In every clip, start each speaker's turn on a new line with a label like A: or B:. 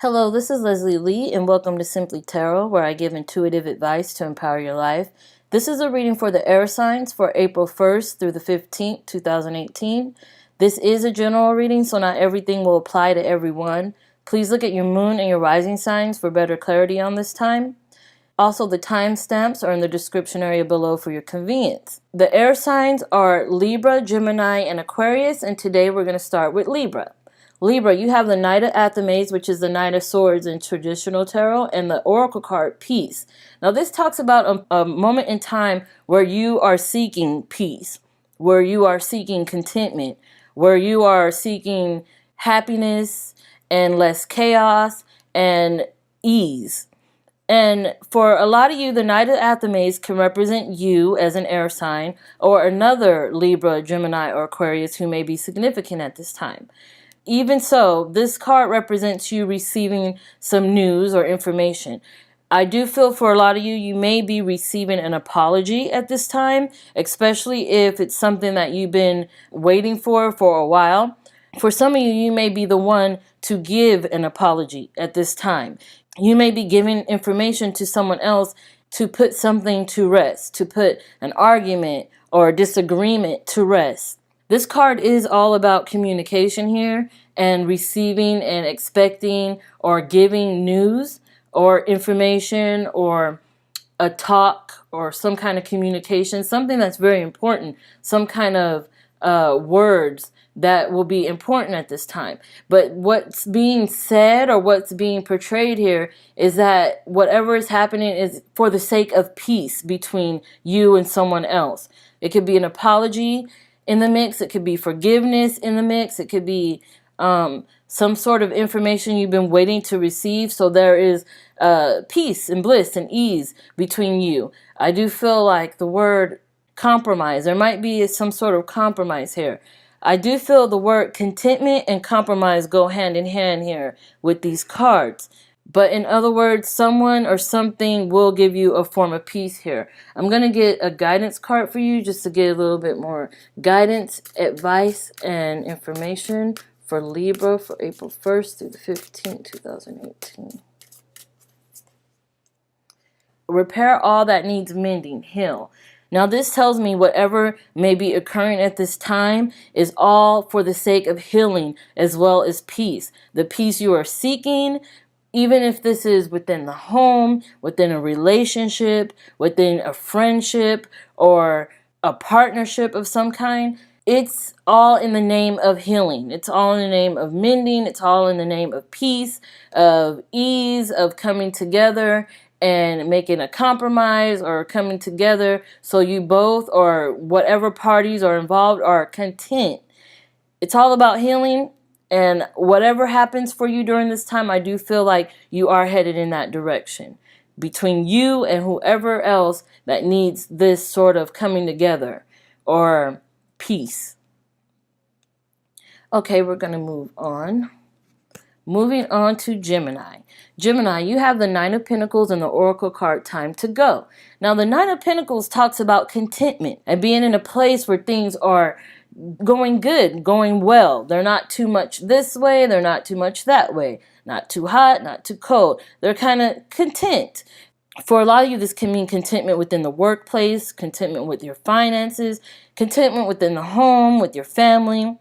A: Hello, this is Leslie Lee, and welcome to Simply Tarot, where I give intuitive advice to empower your life. This is a reading for the air signs for April 1st through the 15th, 2018. This is a general reading, so not everything will apply to everyone. Please look at your moon and your rising signs for better clarity on this time. Also, the timestamps are in the description area below for your convenience. The air signs are Libra, Gemini, and Aquarius, and today we're going to start with Libra. Libra, you have the Knight of Athame, which is the Knight of Swords in traditional tarot, and the Oracle card, Peace. Now, this talks about a moment in time where you are seeking peace, where you are seeking contentment, where you are seeking happiness and less chaos and ease. And for a lot of you, the Knight of Athame can represent you as an air sign or another Libra, Gemini, or Aquarius who may be significant at this time. Even so, this card represents you receiving some news or information. I do feel for a lot of you, you may be receiving an apology at this time, especially if it's something that you've been waiting for a while. For some of you, you may be the one to give an apology at this time. You may be giving information to someone else to put something to rest, to put an argument or disagreement to rest. This card is all about communication here and receiving and expecting or giving news or information or a talk or some kind of communication, something that's very important, some kind of words that will be important at this time. But what's being said or what's being portrayed here is that whatever is happening is for the sake of peace between you and someone else. It could be an apology in the mix. It could be forgiveness in the mix. It could be some sort of information you've been waiting to receive. So there is peace and bliss and ease between you. I do feel like the word compromise, there might be some sort of compromise here. I do feel the word contentment and compromise go hand in hand here with these cards. But in other words, someone or something will give you a form of peace here. I'm going to get a guidance card for you just to get a little bit more guidance, advice, and information for Libra for April 1st through the 15th, 2018. Repair all that needs mending, heal. Now this tells me whatever may be occurring at this time is all for the sake of healing as well as peace. The peace you are seeking, even if this is within the home, within a relationship, within a friendship, or a partnership of some kind, it's all in the name of healing. It's all in the name of mending. It's all in the name of peace, of ease, of coming together and making a compromise or coming together so you both or whatever parties are involved are content. It's all about healing, and whatever happens for you during this time, I do feel like you are headed in that direction between you and whoever else that needs this sort of coming together or peace. Okay, we're going to move on. Moving on to Gemini. Gemini, you have the Nine of Pentacles and the Oracle card, Time to Go. Now, the Nine of Pentacles talks about contentment and being in a place where things are going good, going well. They're not too much this way, they're not too much that way. Not too hot, not too cold. They're kind of content. For a lot of you, this can mean contentment within the workplace, contentment with your finances, contentment within the home, with your family.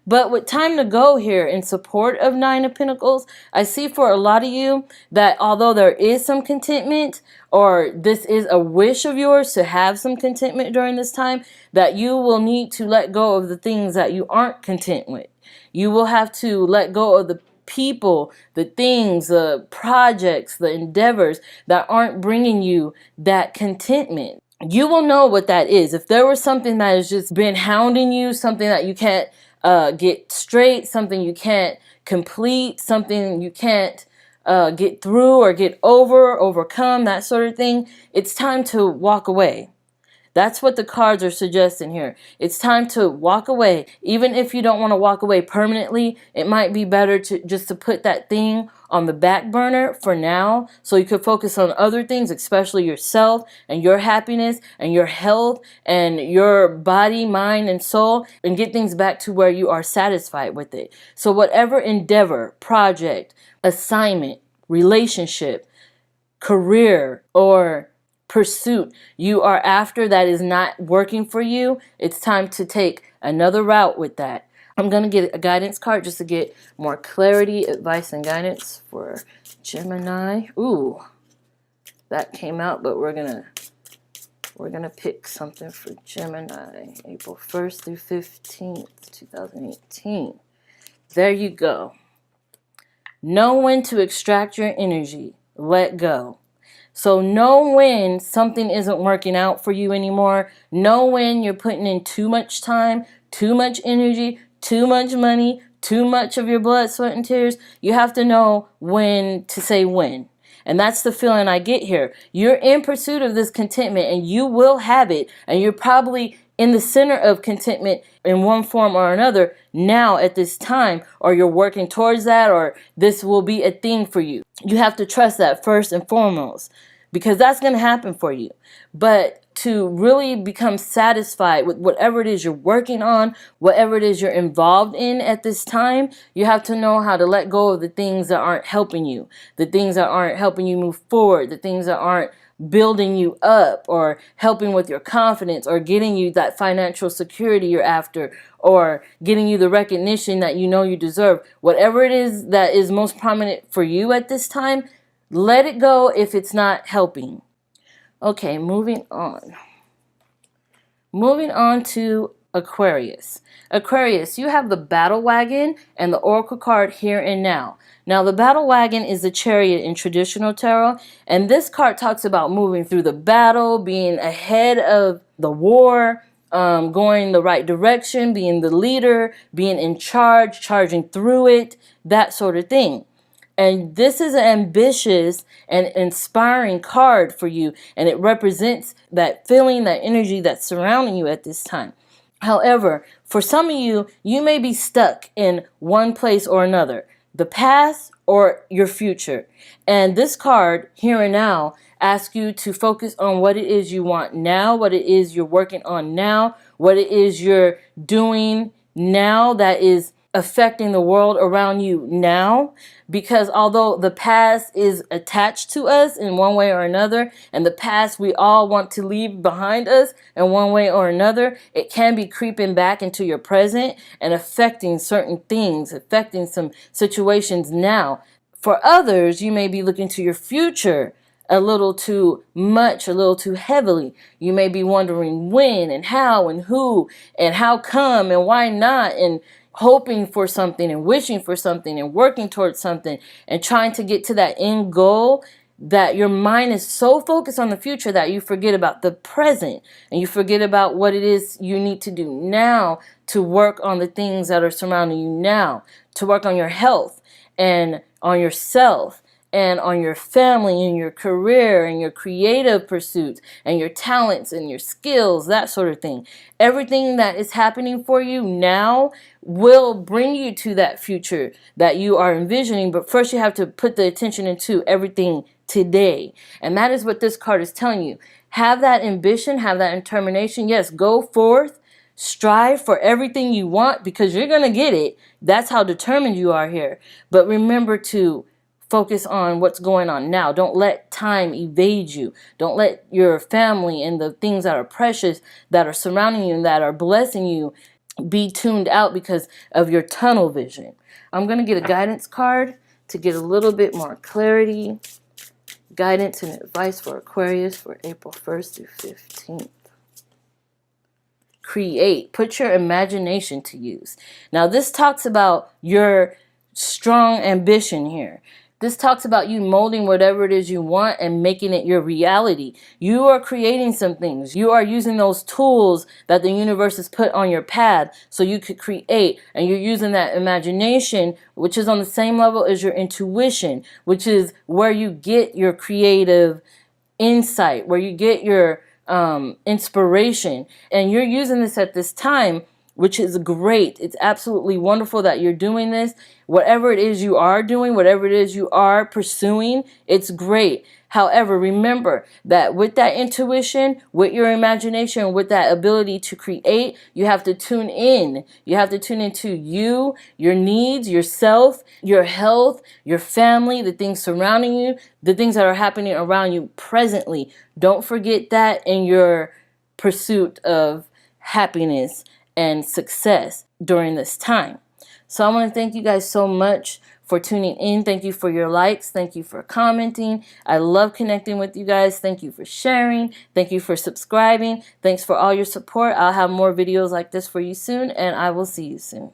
A: But with Time to Go here in support of Nine of Pentacles, I see for a lot of you that although there is some contentment, or this is a wish of yours to have some contentment during this time, that you will need to let go of the things that you aren't content with. You will have to let go of the people, the things, the projects, the endeavors that aren't bringing you that contentment. You will know what that is. If there was something that has just been hounding you, something that you can't get straight, something you can't complete, something you can't get through or get over, overcome, that sort of thing, it's time to walk away. That's what the cards are suggesting here. It's time to walk away. Even if you don't want to walk away permanently, it might be better to just to put that thing on the back burner for now, so you could focus on other things, especially yourself and your happiness and your health and your body, mind, and soul, and get things back to where you are satisfied with it. So whatever endeavor, project, assignment, relationship, career, or pursuit you are after that is not working for you, it's time to take another route with that. I'm going to get a guidance card just to get more clarity, advice, and guidance for Gemini. Ooh, that came out, but we're gonna pick something for Gemini, April 1st through 15th, 2018. There you go. Know when to extract your energy. Let go. So know when something isn't working out for you anymore. Know when you're putting in too much time, too much energy, too much money, too much of your blood, sweat, and tears. You have to know when to say when. And that's the feeling I get here. You're in pursuit of this contentment, and you will have it. And you're probably in the center of contentment in one form or another now at this time, or you're working towards that, or this will be a thing for you. You have to trust that first and foremost, because that's going to happen for you. But to really become satisfied with whatever it is you're working on, whatever it is you're involved in at this time, you have to know how to let go of the things that aren't helping you, the things that aren't helping you move forward, the things that aren't building you up or helping with your confidence or getting you that financial security you're after or getting you the recognition that you know you deserve. Whatever it is that is most prominent for you at this time, let it go if it's not helping. Okay, moving on. Moving on to Aquarius. Aquarius, you have the Battle Wagon and the Oracle card Here and Now. Now, the Battle Wagon is the Chariot in traditional tarot, and this card talks about moving through the battle, being ahead of the war, going the right direction, being the leader, being in charge, charging through it, that sort of thing. And this is an ambitious and inspiring card for you, and it represents that feeling, that energy that's surrounding you at this time. However, for some of you, you may be stuck in one place or another, the past or your future. And this card, Here and Now, asks you to focus on what it is you want now, what it is you're working on now, what it is you're doing now that is affecting the world around you now. Because although the past is attached to us in one way or another, and the past we all want to leave behind us in one way or another, it can be creeping back into your present and affecting certain things, affecting some situations now. For others, you may be looking to your future a little too much, a little too heavily. You may be wondering when and how and who and how come and why not, and hoping for something and wishing for something and working towards something and trying to get to that end goal, that your mind is so focused on the future that you forget about the present and you forget about what it is you need to do now to work on the things that are surrounding you now, to work on your health and on yourself and on your family and your career and your creative pursuits and your talents and your skills, that sort of thing. Everything that is happening for you now will bring you to that future that you are envisioning, but first you have to put the attention into everything today. And that is what this card is telling you. Have that ambition, have that determination. Yes, go forth, strive for everything you want, because you're going to get it. That's how determined you are here. But remember to focus on what's going on now. Don't let time evade you. Don't let your family and the things that are precious, that are surrounding you and that are blessing you, be tuned out because of your tunnel vision. I'm going to get a guidance card to get a little bit more clarity. Guidance and advice for Aquarius for April 1st through 15th. Create. Put your imagination to use. Now, this talks about your strong ambition here. This talks about you molding whatever it is you want and making it your reality. You are creating some things. You are using those tools that the universe has put on your path so you could create. And you're using that imagination, which is on the same level as your intuition, which is where you get your creative insight, where you get your inspiration. And you're using this at this time which is great. It's absolutely wonderful that you're doing this. Whatever it is you are doing, whatever it is you are pursuing, it's great. However, remember that with that intuition, with your imagination, with that ability to create, you have to tune in. You have to tune into you, your needs, yourself, your health, your family, the things surrounding you, the things that are happening around you presently. Don't forget that in your pursuit of happiness and success during this time. So I want to thank you guys so much for tuning in. Thank you for your likes. Thank you for commenting. I love connecting with you guys. Thank you for sharing. Thank you for subscribing. Thanks for all your support. I'll have more videos like this for you soon, and I will see you soon.